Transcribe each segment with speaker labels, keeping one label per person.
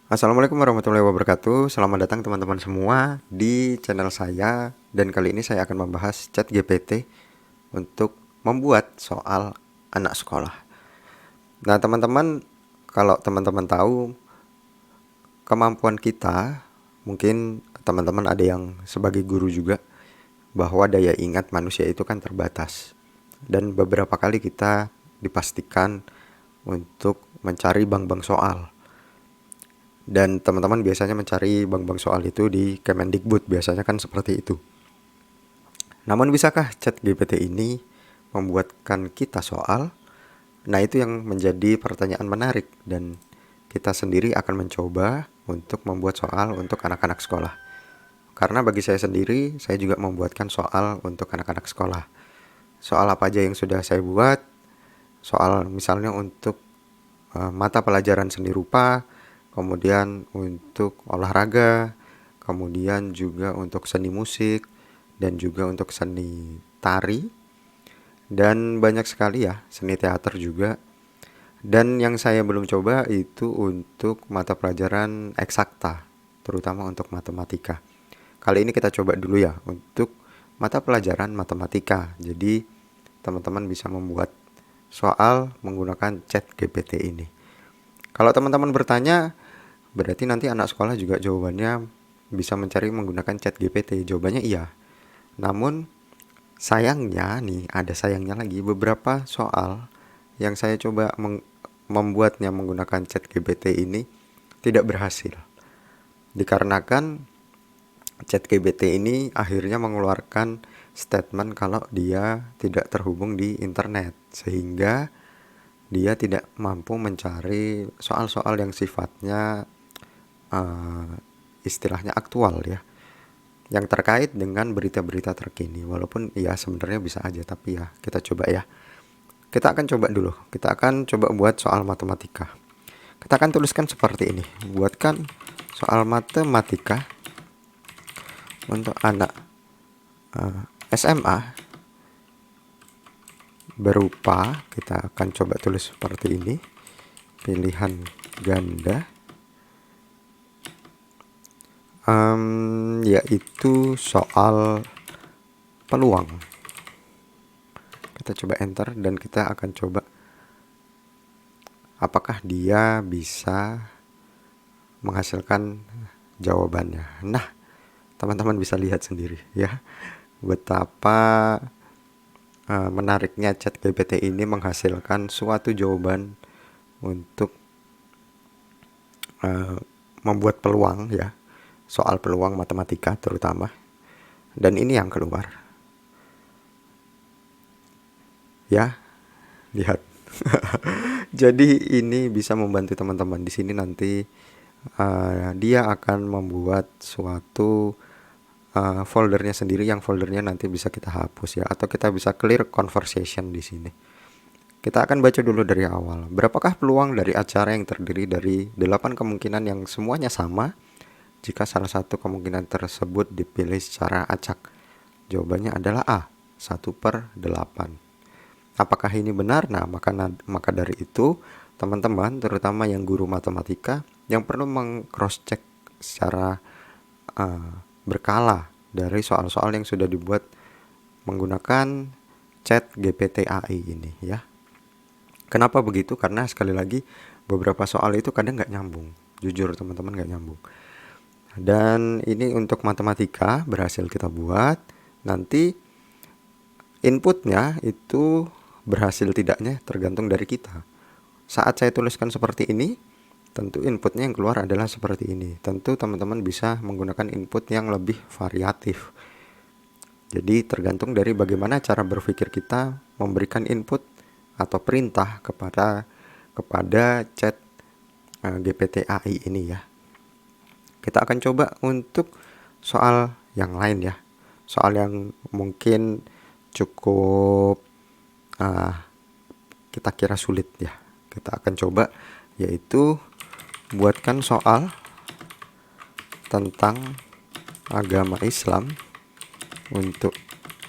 Speaker 1: Assalamualaikum warahmatullahi wabarakatuh. Selamat datang teman-teman semua di channel saya. Dan kali ini saya akan membahas ChatGPT untuk membuat soal anak sekolah. Nah teman-teman, kalau teman-teman tahu kemampuan kita, mungkin teman-teman ada yang sebagai guru juga, bahwa daya ingat manusia itu kan terbatas. Dan beberapa kali kita dipastikan untuk mencari bank-bank soal. Dan teman-teman biasanya mencari bank-bank soal itu di Kemendikbud, biasanya kan seperti itu. Namun bisakah ChatGPT ini membuatkan kita soal? Nah itu yang menjadi pertanyaan menarik, dan kita sendiri akan mencoba untuk membuat soal untuk anak-anak sekolah. Karena bagi saya sendiri, saya juga membuatkan soal untuk anak-anak sekolah. Soal apa aja yang sudah saya buat? Soal misalnya untuk mata pelajaran seni rupa, kemudian untuk olahraga, kemudian juga untuk seni musik, dan juga untuk seni tari, dan banyak sekali ya, seni teater juga. Dan yang saya belum coba itu untuk mata pelajaran eksakta, terutama untuk matematika. Kali ini kita coba dulu ya untuk mata pelajaran matematika. Jadi teman-teman bisa membuat soal menggunakan ChatGPT ini. Kalau teman-teman bertanya, berarti nanti anak sekolah juga jawabannya bisa mencari menggunakan ChatGPT. Jawabannya iya. Namun sayangnya nih, ada sayangnya lagi, beberapa soal yang saya coba membuatnya menggunakan ChatGPT ini tidak berhasil. Dikarenakan ChatGPT ini akhirnya mengeluarkan statement kalau dia tidak terhubung di internet, sehingga dia tidak mampu mencari soal-soal yang sifatnya uh, istilahnya aktual ya, yang terkait dengan berita-berita terkini. Walaupun ya sebenarnya bisa aja, tapi ya kita coba ya. Kita akan coba dulu. Kita akan coba buat soal matematika. Kita akan tuliskan seperti ini. Buatkan soal matematika untuk anak SMA berupa, kita akan coba tulis seperti ini. Pilihan ganda, yaitu soal peluang. Kita coba enter dan kita akan coba apakah dia bisa menghasilkan jawabannya. Nah, teman-teman bisa lihat sendiri ya betapa menariknya ChatGPT ini menghasilkan suatu jawaban untuk membuat peluang ya, soal peluang matematika terutama. Dan ini yang keluar. Ya, lihat. Jadi ini bisa membantu teman-teman di sini nanti. Dia akan membuat suatu foldernya sendiri, yang foldernya nanti bisa kita hapus ya, atau kita bisa clear conversation di sini. Kita akan baca dulu dari awal. Berapakah peluang dari acara yang terdiri dari 8 kemungkinan yang semuanya sama jika salah satu kemungkinan tersebut dipilih secara acak? Jawabannya adalah A, 1/8. Apakah ini benar? Nah, maka dari itu teman-teman, terutama yang guru matematika, yang perlu meng-cross check secara berkala dari soal-soal yang sudah dibuat menggunakan chat GPT AI ini ya. Kenapa begitu? Karena sekali lagi beberapa soal itu kadang nggak nyambung. Jujur teman-teman, nggak nyambung. Dan ini untuk matematika berhasil kita buat. Nanti inputnya itu berhasil tidaknya tergantung dari kita. Saat saya tuliskan seperti ini, tentu inputnya yang keluar adalah seperti ini. Tentu teman-teman bisa menggunakan input yang lebih variatif. Jadi tergantung dari bagaimana cara berpikir kita memberikan input atau perintah kepada chat GPT AI ini ya. Kita akan coba untuk soal yang lain ya. Soal yang mungkin cukup kita kira sulit ya. Kita akan coba, yaitu buatkan soal tentang agama Islam untuk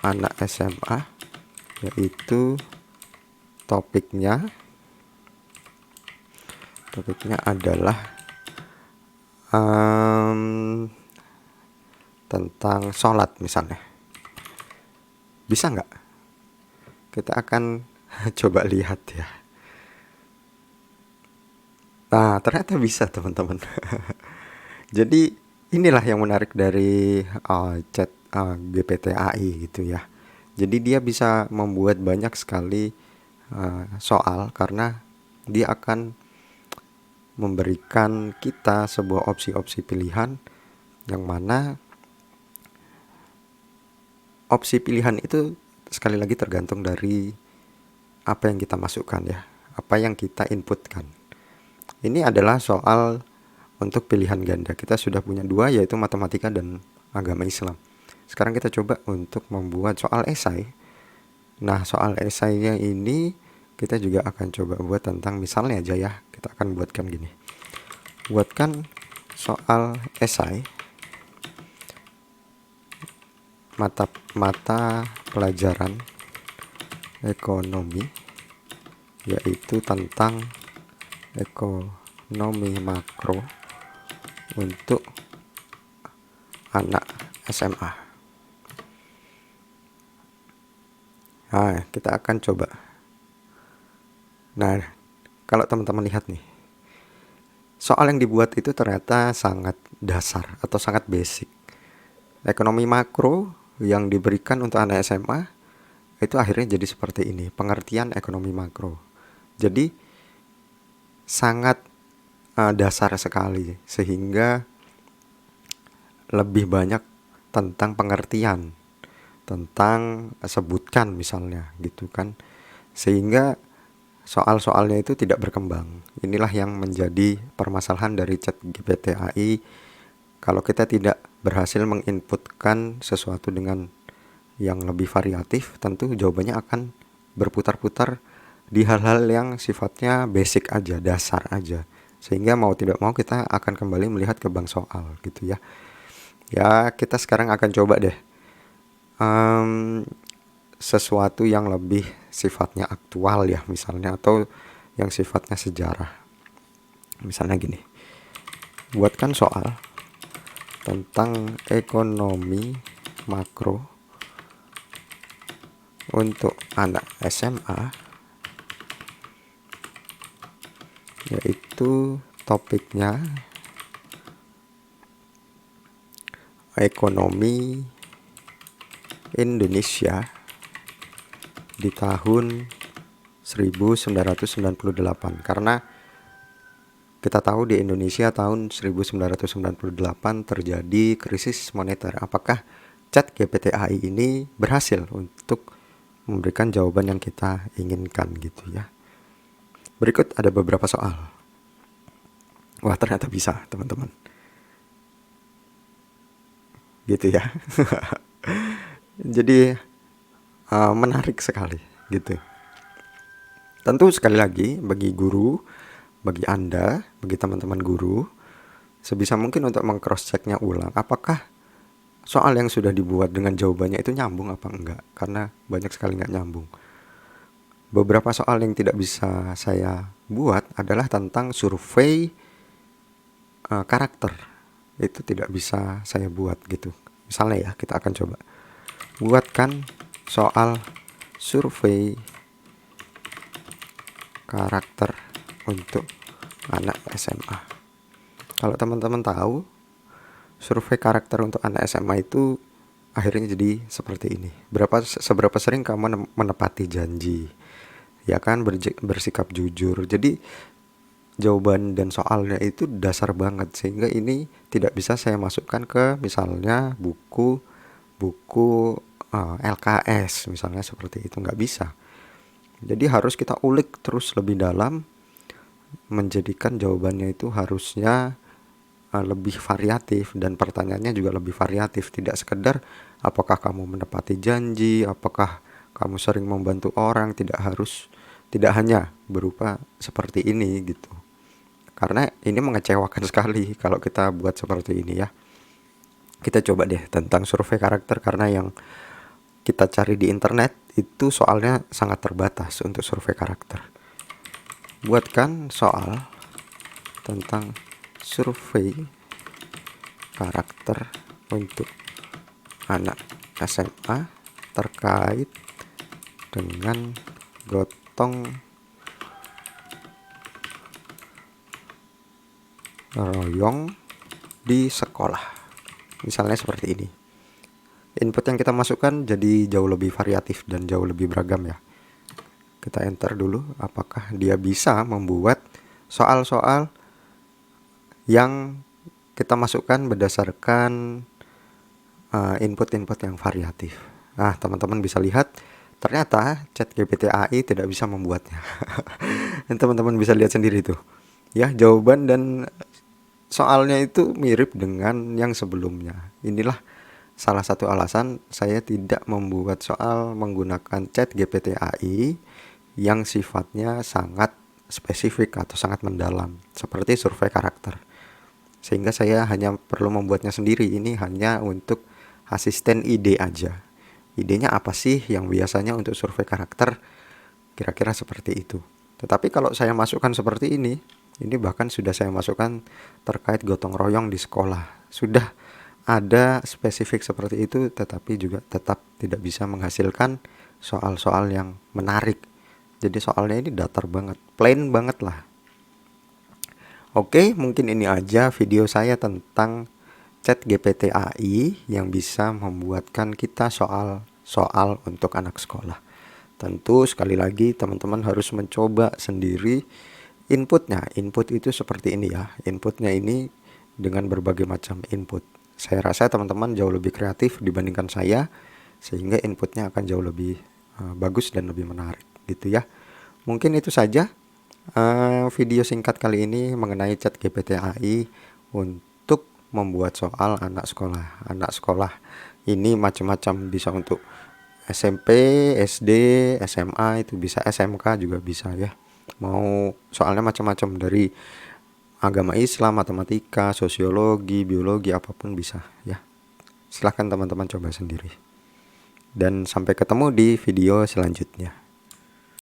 Speaker 1: anak SMA, yaitu topiknya adalah Em, tentang sholat misalnya, bisa nggak? Kita akan coba lihat ya. Nah, ternyata bisa teman-teman. Jadi inilah yang menarik dari chat GPT AI gitu ya. Jadi dia bisa membuat banyak sekali soal karena dia akan memberikan kita sebuah opsi-opsi pilihan, yang mana opsi pilihan itu sekali lagi tergantung dari apa yang kita masukkan ya, apa yang kita inputkan. Ini adalah soal untuk pilihan ganda. Kita sudah punya dua, yaitu matematika dan agama Islam. Sekarang kita coba untuk membuat soal esai. Nah, soal esainya ini kita juga akan coba buat tentang, misalnya aja ya, kita akan buatkan gini. Buatkan soal esai mata pelajaran ekonomi, yaitu tentang ekonomi makro untuk anak SMA. Nah, kita akan coba. Nah, kalau teman-teman lihat nih, soal yang dibuat itu ternyata sangat dasar atau sangat basic. Ekonomi makro yang diberikan untuk anak SMA itu akhirnya jadi seperti ini, pengertian ekonomi makro. Jadi sangat dasar sekali, sehingga lebih banyak tentang pengertian, tentang sebutkan misalnya gitu kan, sehingga soal-soalnya itu tidak berkembang. Inilah yang menjadi permasalahan dari chat GPT AI. Kalau kita tidak berhasil menginputkan sesuatu dengan yang lebih variatif, tentu jawabannya akan berputar-putar di hal-hal yang sifatnya basic aja, dasar aja. Sehingga mau tidak mau kita akan kembali melihat ke bank soal gitu ya. Ya, kita sekarang akan coba deh sesuatu yang lebih sifatnya aktual ya, misalnya, atau yang sifatnya sejarah. Misalnya gini, buatkan soal tentang ekonomi makro untuk anak SMA, yaitu topiknya ekonomi Indonesia di tahun 1998. Karena kita tahu di Indonesia tahun 1998 terjadi krisis moneter. Apakah chat GPT AI ini berhasil untuk memberikan jawaban yang kita inginkan gitu ya. Berikut ada beberapa soal. Wah, ternyata bisa teman-teman. Gitu ya. Jadi menarik sekali gitu. Tentu sekali lagi bagi guru, bagi Anda, bagi teman-teman guru, sebisa mungkin untuk meng-cross checknya ulang, apakah soal yang sudah dibuat dengan jawabannya itu nyambung apa enggak, karena banyak sekali enggak nyambung. Beberapa soal yang tidak bisa saya buat adalah tentang survei karakter. Itu tidak bisa saya buat gitu. Misalnya ya, kita akan coba buatkan soal survei karakter untuk anak SMA. Kalau teman-teman tahu, survei karakter untuk anak SMA itu akhirnya jadi seperti ini. Seberapa sering kamu menepati janji, ya kan, bersikap jujur. Jadi jawaban dan soalnya itu dasar banget, sehingga ini tidak bisa saya masukkan ke misalnya buku LKS misalnya, seperti itu nggak bisa. Jadi harus kita ulik terus lebih dalam, menjadikan jawabannya itu harusnya lebih variatif, dan pertanyaannya juga lebih variatif. Tidak sekedar apakah kamu menepati janji, apakah kamu sering membantu orang, tidak hanya berupa seperti ini gitu. Karena ini mengecewakan sekali kalau kita buat seperti ini ya. Kita coba deh tentang survei karakter, karena yang kita cari di internet itu soalnya sangat terbatas untuk survei karakter. Buatkan soal tentang survei karakter untuk anak SMA terkait dengan gotong royong di sekolah. Misalnya seperti ini. Input yang kita masukkan jadi jauh lebih variatif dan jauh lebih beragam ya. Kita enter dulu apakah dia bisa membuat soal-soal yang kita masukkan berdasarkan input-input yang variatif. Nah, teman-teman bisa lihat ternyata ChatGPT AI tidak bisa membuatnya. Dan teman-teman bisa lihat sendiri tuh. Ya, jawaban dan soalnya itu mirip dengan yang sebelumnya. Inilah salah satu alasan saya tidak membuat soal menggunakan ChatGPT AI yang sifatnya sangat spesifik atau sangat mendalam, seperti survei karakter. Sehingga saya hanya perlu membuatnya sendiri. Ini hanya untuk asisten ide aja. Idenya apa sih yang biasanya untuk survei karakter? Kira-kira seperti itu. Tetapi kalau saya masukkan seperti ini bahkan sudah saya masukkan terkait gotong royong di sekolah. Sudah ada spesifik seperti itu, tetapi juga tetap tidak bisa menghasilkan soal-soal yang menarik. Jadi soalnya ini datar banget, plain banget lah. Oke, mungkin ini aja video saya tentang ChatGPT AI yang bisa membuatkan kita soal-soal untuk anak sekolah. Tentu sekali lagi teman-teman harus mencoba sendiri inputnya. Input itu seperti ini ya. Inputnya ini dengan berbagai macam input. Saya rasa teman-teman jauh lebih kreatif dibandingkan saya, sehingga inputnya akan jauh lebih bagus dan lebih menarik gitu ya. Mungkin itu saja video singkat kali ini mengenai ChatGPT AI untuk membuat soal anak sekolah. Anak sekolah ini macam-macam, bisa untuk SMP, SD, SMA, itu bisa, SMK juga bisa ya. Mau soalnya macam-macam, dari agama Islam, matematika, sosiologi, biologi, apapun bisa ya. Silahkan teman-teman coba sendiri. Dan sampai ketemu di video selanjutnya.